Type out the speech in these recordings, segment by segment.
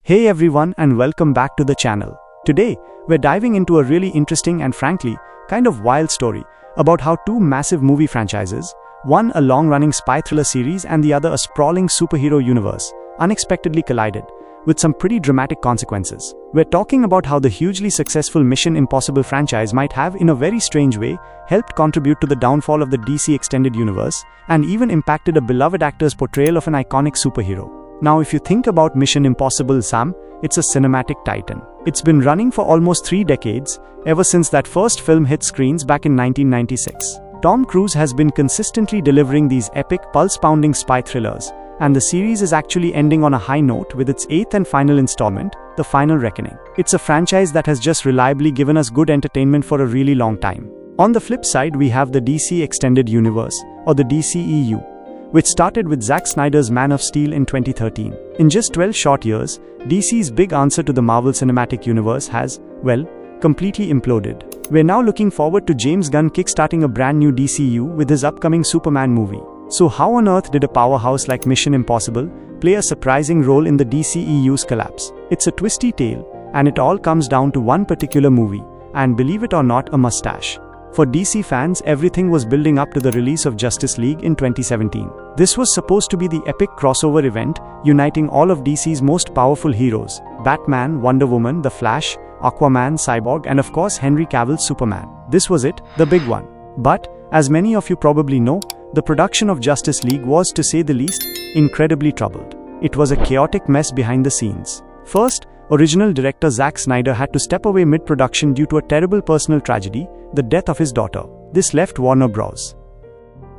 Hey everyone, and welcome back to the channel. Today, we're diving into a really interesting and frankly, kind of wild story about how two massive movie franchises, one a long-running spy thriller series and the other a sprawling superhero universe, unexpectedly collided, with some pretty dramatic consequences. We're talking about how the hugely successful Mission Impossible franchise might have, in a very strange way, helped contribute to the downfall of the DC Extended Universe, and even impacted a beloved actor's portrayal of an iconic superhero. Now, if you think about Mission Impossible, Sam, it's a cinematic titan. It's been running for almost 3 decades, ever since that first film hit screens back in 1996. Tom Cruise has been consistently delivering these epic, pulse-pounding spy thrillers, and the series is actually ending on a high note with its 8th and final installment, The Final Reckoning. It's a franchise that has just reliably given us good entertainment for a really long time. On the flip side, we have the DC Extended Universe, or the DCEU, which started with Zack Snyder's Man of Steel in 2013. In just 12 short years, DC's big answer to the Marvel Cinematic Universe has, well, completely imploded. We're now looking forward to James Gunn kickstarting a brand new DCU with his upcoming Superman movie. So how on earth did a powerhouse like Mission Impossible play a surprising role in the DCEU's collapse? It's a twisty tale, and it all comes down to one particular movie, and believe it or not, a mustache. For DC fans, everything was building up to the release of Justice League in 2017. This was supposed to be the epic crossover event, uniting all of DC's most powerful heroes: Batman, Wonder Woman, The Flash, Aquaman, Cyborg, and of course Henry Cavill Superman. This was it, the big one. But, as many of you probably know, the production of Justice League was, to say the least, incredibly troubled. It was a chaotic mess behind the scenes. First, original director Zack Snyder had to step away mid-production due to a terrible personal tragedy, the death of his daughter. This left Warner Bros.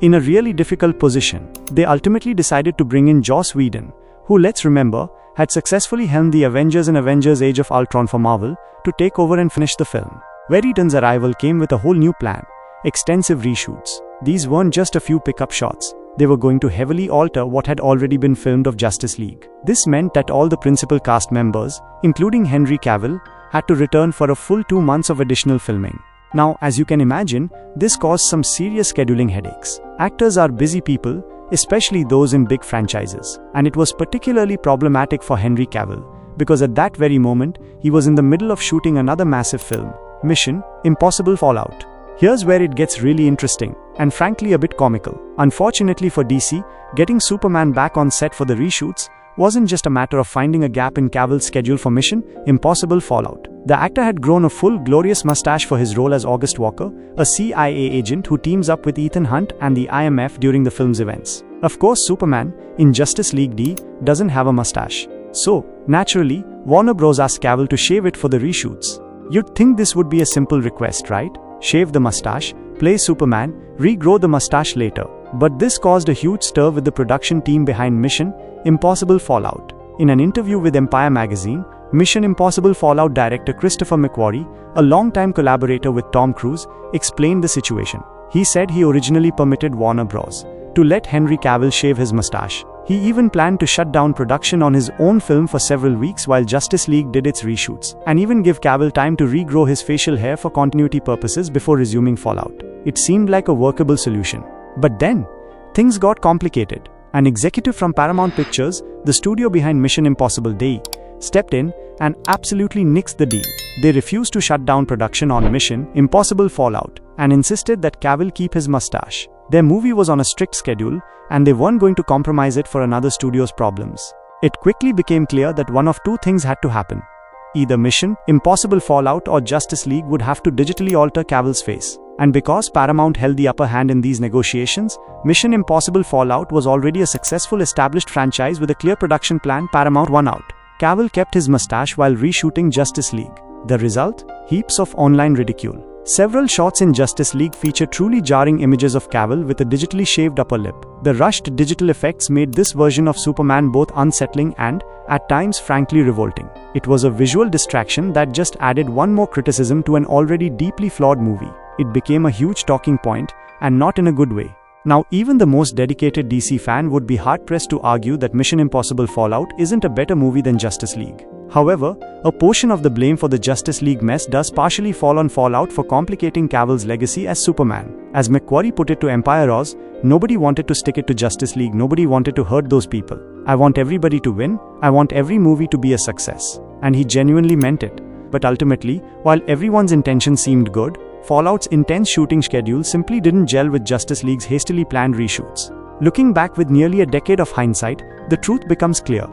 in a really difficult position. They ultimately decided to bring in Joss Whedon, who, let's remember, had successfully helmed the Avengers and Avengers Age of Ultron for Marvel, to take over and finish the film. Whedon's arrival came with a whole new plan: extensive reshoots. These weren't just a few pickup shots. They were going to heavily alter what had already been filmed of Justice League. This meant that all the principal cast members, including Henry Cavill, had to return for a full 2 months of additional filming. Now, as you can imagine, this caused some serious scheduling headaches. Actors are busy people, especially those in big franchises, and it was particularly problematic for Henry Cavill, because at that very moment, he was in the middle of shooting another massive film, Mission Impossible Fallout. Here's where it gets really interesting, and frankly a bit comical. Unfortunately for DC, getting Superman back on set for the reshoots wasn't just a matter of finding a gap in Cavill's schedule for Mission Impossible Fallout. The actor had grown a full, glorious mustache for his role as August Walker, a CIA agent who teams up with Ethan Hunt and the IMF during the film's events. Of course, Superman, in Justice League D, doesn't have a mustache. So, naturally, Warner Bros. Asked Cavill to shave it for the reshoots. You'd think this would be a simple request, right? Shave the mustache, play Superman, regrow the mustache later. But this caused a huge stir with the production team behind Mission Impossible Fallout. In an interview with Empire magazine, Mission Impossible Fallout director Christopher McQuarrie, a longtime collaborator with Tom Cruise, explained the situation. He said he originally permitted Warner Bros. To let Henry Cavill shave his mustache. He even planned to shut down production on his own film for several weeks while Justice League did its reshoots, and even give Cavill time to regrow his facial hair for continuity purposes before resuming Fallout. It seemed like a workable solution. But then, things got complicated. An executive from Paramount Pictures, the studio behind Mission Impossible Day, stepped in and absolutely nixed the deal. They refused to shut down production on Mission Impossible Fallout and insisted that Cavill keep his mustache. Their movie was on a strict schedule, and they weren't going to compromise it for another studio's problems. It quickly became clear that one of two things had to happen. Either Mission Impossible Fallout or Justice League would have to digitally alter Cavill's face. And because Paramount held the upper hand in these negotiations, Mission Impossible Fallout was already a successful established franchise with a clear production plan. Paramount won out. Cavill kept his mustache while reshooting Justice League. The result? Heaps of online ridicule. Several shots in Justice League feature truly jarring images of Cavill with a digitally shaved upper lip. The rushed digital effects made this version of Superman both unsettling and, at times, frankly revolting. It was a visual distraction that just added one more criticism to an already deeply flawed movie. It became a huge talking point, and not in a good way. Now, even the most dedicated DC fan would be hard-pressed to argue that Mission Impossible Fallout isn't a better movie than Justice League. However, a portion of the blame for the Justice League mess does partially fall on Fallout for complicating Cavill's legacy as Superman. As McQuarrie put it to Empire Oz, Nobody wanted to stick it to Justice League, nobody wanted to hurt those people. I want everybody to win, I want every movie to be a success. And he genuinely meant it. But ultimately, while everyone's intention seemed good, Fallout's intense shooting schedule simply didn't gel with Justice League's hastily planned reshoots. Looking back with nearly a decade of hindsight, the truth becomes clear.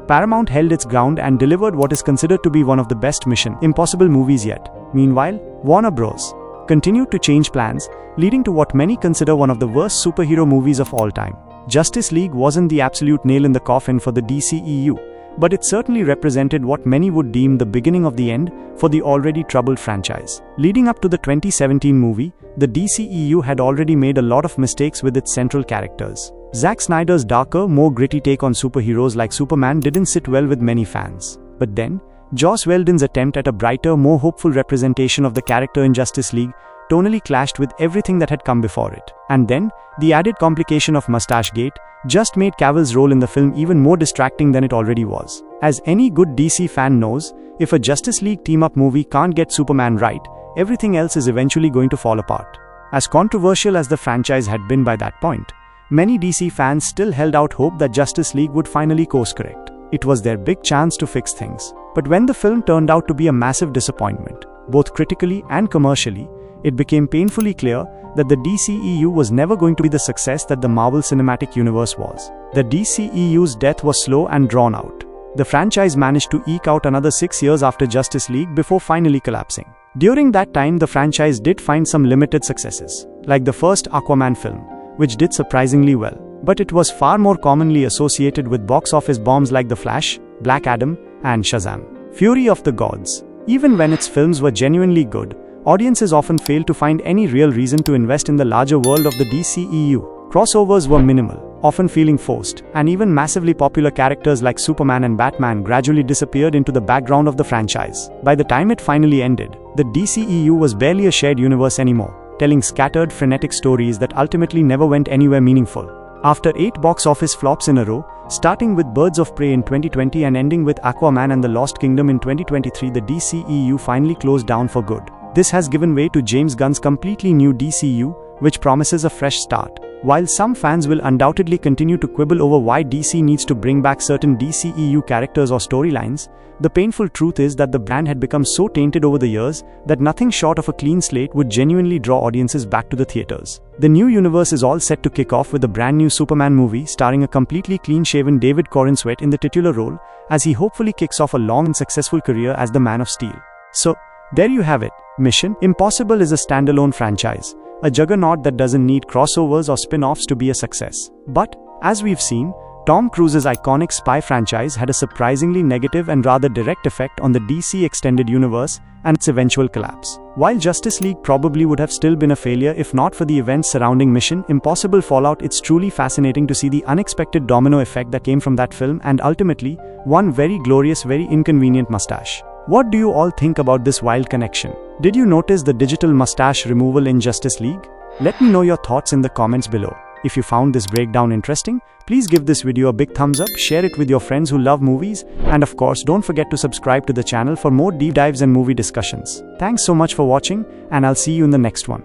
Paramount held its ground and delivered what is considered to be one of the best Mission Impossible movies yet. Meanwhile, Warner Bros. Continued to change plans, leading to what many consider one of the worst superhero movies of all time. Justice League wasn't the absolute nail in the coffin for the DCEU, but it certainly represented what many would deem the beginning of the end for the already troubled franchise. Leading up to the 2017 movie, the DCEU had already made a lot of mistakes with its central characters. Zack Snyder's darker, more gritty take on superheroes like Superman didn't sit well with many fans. But then, Joss Whedon's attempt at a brighter, more hopeful representation of the character in Justice League tonally clashed with everything that had come before it. And then, the added complication of Mustache-Gate just made Cavill's role in the film even more distracting than it already was. As any good DC fan knows, if a Justice League team-up movie can't get Superman right, everything else is eventually going to fall apart. As controversial as the franchise had been by that point, many DC fans still held out hope that Justice League would finally course-correct. It was their big chance to fix things. But when the film turned out to be a massive disappointment, both critically and commercially, it became painfully clear that the DCEU was never going to be the success that the Marvel Cinematic Universe was. The DCEU's death was slow and drawn out. The franchise managed to eke out another 6 years after Justice League before finally collapsing. During that time, the franchise did find some limited successes, like the first Aquaman film, which did surprisingly well. But it was far more commonly associated with box office bombs like The Flash, Black Adam, and Shazam. Fury of the Gods. Even when its films were genuinely good, audiences often failed to find any real reason to invest in the larger world of the DCEU. Crossovers were minimal, often feeling forced, and even massively popular characters like Superman and Batman gradually disappeared into the background of the franchise. By the time it finally ended, the DCEU was barely a shared universe anymore, telling scattered, frenetic stories that ultimately never went anywhere meaningful. After 8 box office flops in a row, starting with Birds of Prey in 2020 and ending with Aquaman and the Lost Kingdom in 2023, the DCEU finally closed down for good. This has given way to James Gunn's completely new DCU, which promises a fresh start. While some fans will undoubtedly continue to quibble over why DC needs to bring back certain DCEU characters or storylines, the painful truth is that the brand had become so tainted over the years that nothing short of a clean slate would genuinely draw audiences back to the theaters. The new universe is all set to kick off with a brand new Superman movie starring a completely clean-shaven David Corenswet in the titular role, as he hopefully kicks off a long and successful career as the Man of Steel. So, there you have it. Mission Impossible is a standalone franchise, a juggernaut that doesn't need crossovers or spin-offs to be a success. But, as we've seen, Tom Cruise's iconic spy franchise had a surprisingly negative and rather direct effect on the DC Extended Universe and its eventual collapse. While Justice League probably would have still been a failure if not for the events surrounding Mission Impossible Fallout, it's truly fascinating to see the unexpected domino effect that came from that film and ultimately, one very glorious, very inconvenient mustache. What do you all think about this wild connection? Did you notice the digital mustache removal in Justice League? Let me know your thoughts in the comments below. If you found this breakdown interesting, please give this video a big thumbs up, share it with your friends who love movies, and of course don't forget to subscribe to the channel for more deep dives and movie discussions. Thanks so much for watching, and I'll see you in the next one.